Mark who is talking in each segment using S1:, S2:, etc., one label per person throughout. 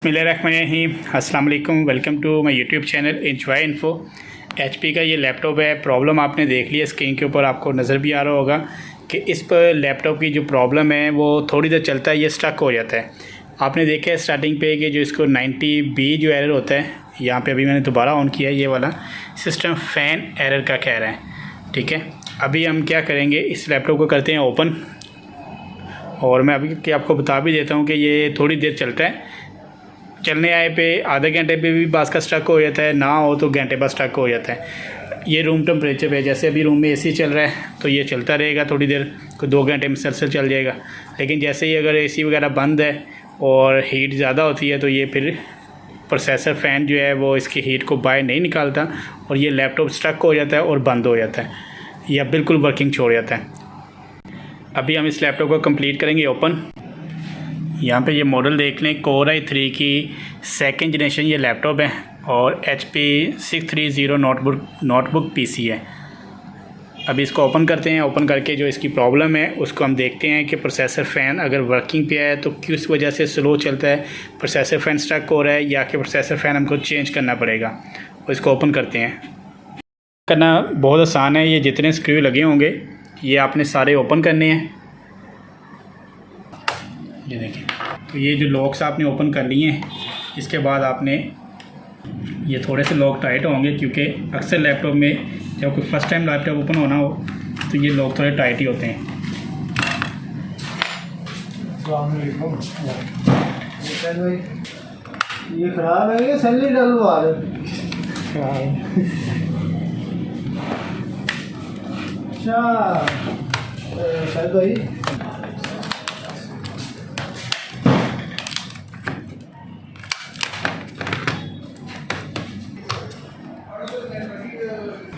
S1: बिस्मिल्लाहिर्रहमानिर्रहीम अस्सलाम वालेकुम। Welcome to my YouTube channel enjoy info. HP का ये लैपटॉप है। प्रॉब्लम आपने देख लिया, स्क्रीन के ऊपर आपको नज़र भी आ रहा होगा कि इस पर लैपटॉप की जो प्रॉब्लम है वो थोड़ी देर चलता है, ये स्टक हो जाता है। आपने देखा है स्टार्टिंग पे कि जो इसको 90B जो एरर होता है, यहाँ पे अभी मैंने दोबारा ऑन किया है, ये वाला सिस्टम फ़ैन एरर का कह रहा है। ठीक है, अभी हम क्या करेंगे, इस लैपटॉप को करते हैं ओपन, और मैं अभी आपको बता भी देता हूँ कि ये थोड़ी देर चलता है। चलने आए पे आधे घंटे पे भी बास का स्टक हो जाता है, ना हो तो घंटे बाद स्टक हो जाता है। ये रूम टेम्परेचर पे, जैसे अभी रूम में एसी चल रहा है तो ये चलता रहेगा थोड़ी देर, कोई 2 घंटे मुसलसल चल जाएगा। लेकिन जैसे ही अगर एसी वगैरह बंद है और हीट ज़्यादा होती है तो ये फिर प्रोसेसर फ़ैन जो है वो इसकी हीट को बाहर नहीं निकालता और ये लैपटॉप स्टक हो जाता है और बंद हो जाता है या बिल्कुल वर्किंग छोड़ जाता है। अभी हम इस लैपटॉप को कंप्लीट करेंगे ओपन। यहाँ पे ये मॉडल देख लें, Core i3 की 2nd जनरेशन ये लैपटॉप है और HP 630 नोटबुक PC है। अभी इसको ओपन करते हैं। ओपन करके जो इसकी प्रॉब्लम है उसको हम देखते हैं कि प्रोसेसर फ़ैन अगर वर्किंग पे है तो किस वजह से स्लो चलता है, प्रोसेसर फ़ैन स्टक हो रहा है या कि प्रोसेसर फ़ैन हमको चेंज करना पड़ेगा। तो इसको ओपन करते हैं। करना बहुत आसान है, ये जितने स्क्रू लगे होंगे ये आपने सारे ओपन करने हैं। ये देखिए, तो ये जो लॉक्स आपने ओपन कर लिए हैं, इसके बाद आपने ये थोड़े से लॉक टाइट होंगे क्योंकि अक्सर लैपटॉप में जब कोई फर्स्ट टाइम लैपटॉप ओपन होना हो तो ये लॉक थोड़े टाइट ही होते हैं।
S2: ये खराब है, ये सैलरी डलवा रहे। अच्छा शायद भाई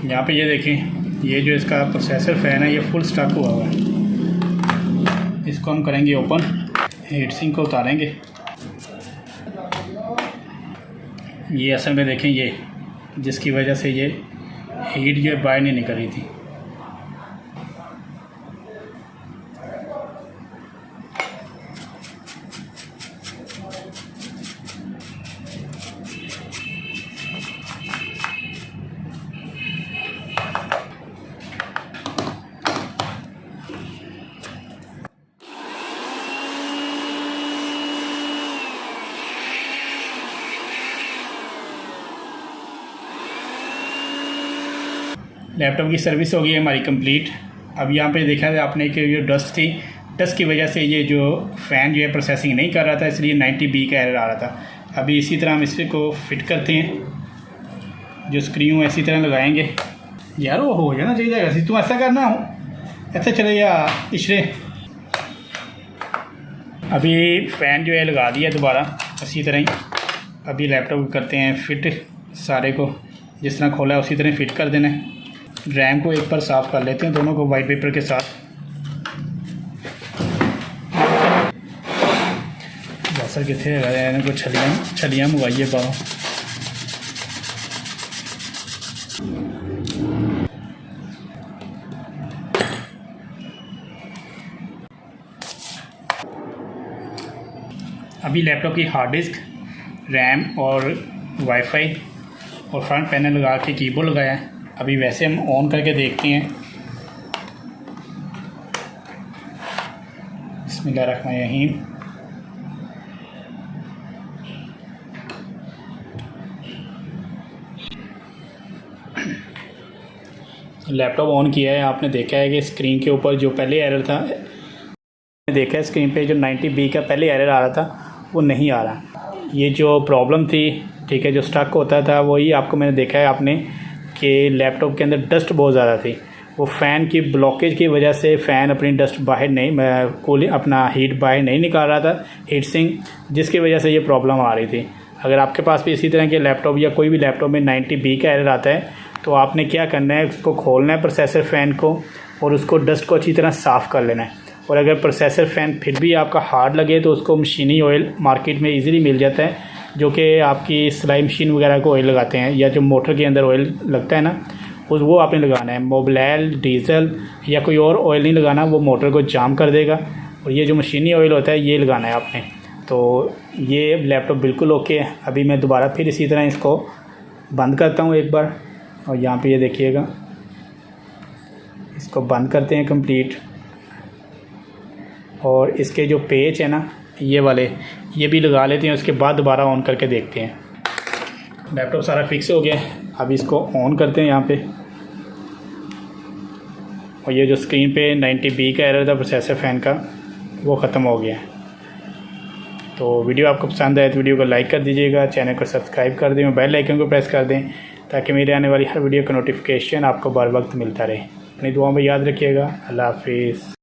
S1: यहाँ पे ये देखें, ये जो इसका प्रोसेसर फ़ैन है ये फुल स्टक हुआ हुआ है। इसको हम करेंगे ओपन, हीट सिंक को उतारेंगे। ये असल में देखें, ये जिसकी वजह से ये हीट जो है बाहर नहीं निकल रही थी। लैपटॉप की सर्विस हो गई है हमारी कंप्लीट। अब यहाँ पे देखा है आपने कि जो डस्ट थी, डस्ट की वजह से ये जो फ़ैन जो है प्रोसेसिंग नहीं कर रहा था, इसलिए 90B का एरर आ रहा था। अभी इसी तरह हम इसको फिट करते हैं, जो स्क्रू इसी तरह लगाएंगे। यार वो हो जाना चाहिए, तू ऐसा करना हो, ऐसे चले या इशरे। अभी फ़ैन जो है लगा दिया दोबारा इसी तरह ही। अभी लैपटॉप करते हैं फिट, सारे को जिस तरह खोला है उसी तरह फिट कर देना है। रैम को एक बार साफ़ कर लेते हैं दोनों को वाइट पेपर के साथ। जैसा कितने को छलियाँ मंगवाइए बाहर। अभी लैपटॉप की हार्ड डिस्क, रैम और वाईफाई और फ्रंट पैनल लगा के कीबोर्ड लगाया है। अभी वैसे हम ऑन करके देखते हैं। बिस्मिल्लाहिर्रहमानिर्रहीम। लैपटॉप ऑन किया है, आपने देखा है कि स्क्रीन के ऊपर जो पहले एरर था, देखा है स्क्रीन पे जो 90B का पहले एरर आ रहा था वो नहीं आ रहा। ये जो प्रॉब्लम थी, ठीक है, जो स्टक होता था वही आपको मैंने देखा है आपने कि लैपटॉप के अंदर डस्ट बहुत ज़्यादा थी। वो फ़ैन की ब्लॉकेज की वजह से फ़ैन अपनी डस्ट बाहर नहीं, कूलिंग अपना हीट बाहर नहीं निकाल रहा था, हीट सिंक, जिसकी वजह से ये प्रॉब्लम आ रही थी। अगर आपके पास भी इसी तरह के लैपटॉप या कोई भी लैपटॉप में 90B का एरर आता है तो आपने क्या करना है, उसको खोलना है प्रोसेसर फ़ैन को और उसको डस्ट को अच्छी तरह साफ़ कर लेना है। और अगर प्रोसेसर फ़ैन फिर भी आपका हार्ड लगे तो उसको मशीनी ऑयल मार्केट में ईज़िली मिल जाता है, जो कि आपकी सिलाई मशीन वगैरह को ऑयल लगाते हैं या जो मोटर के अंदर ऑयल लगता है ना, वो आपने लगाना है। मोबिल, डीज़ल या कोई और ऑयल नहीं लगाना, वो मोटर को जाम कर देगा। और ये जो मशीनी ऑयल होता है ये लगाना है आपने। तो ये लैपटॉप बिल्कुल ओके है। अभी मैं दोबारा फिर इसी तरह इसको बंद करता हूँ एक बार, और यहाँ पे ये देखिएगा, इसको बंद करते हैं कंप्लीट। और इसके जो पेच है ना ये वाले, ये भी लगा लेते हैं, उसके बाद दोबारा ऑन करके देखते हैं। लैपटॉप सारा फिक्स हो गया है। अब इसको ऑन करते हैं यहाँ पे, और ये जो स्क्रीन पे 90B का एरर था प्रोसेसर फ़ैन का, वो ख़त्म हो गया है। तो वीडियो आपको पसंद आए तो वीडियो को लाइक कर दीजिएगा, चैनल को सब्सक्राइब कर दें, बेल आइकन को प्रेस कर दें ताकि मेरे आने वाली हर वीडियो का नोटिफिकेशन आपको बर वक्त मिलता रहे। अपनी दुआओं में याद रखिएगा। अल्लाह हाफिज़।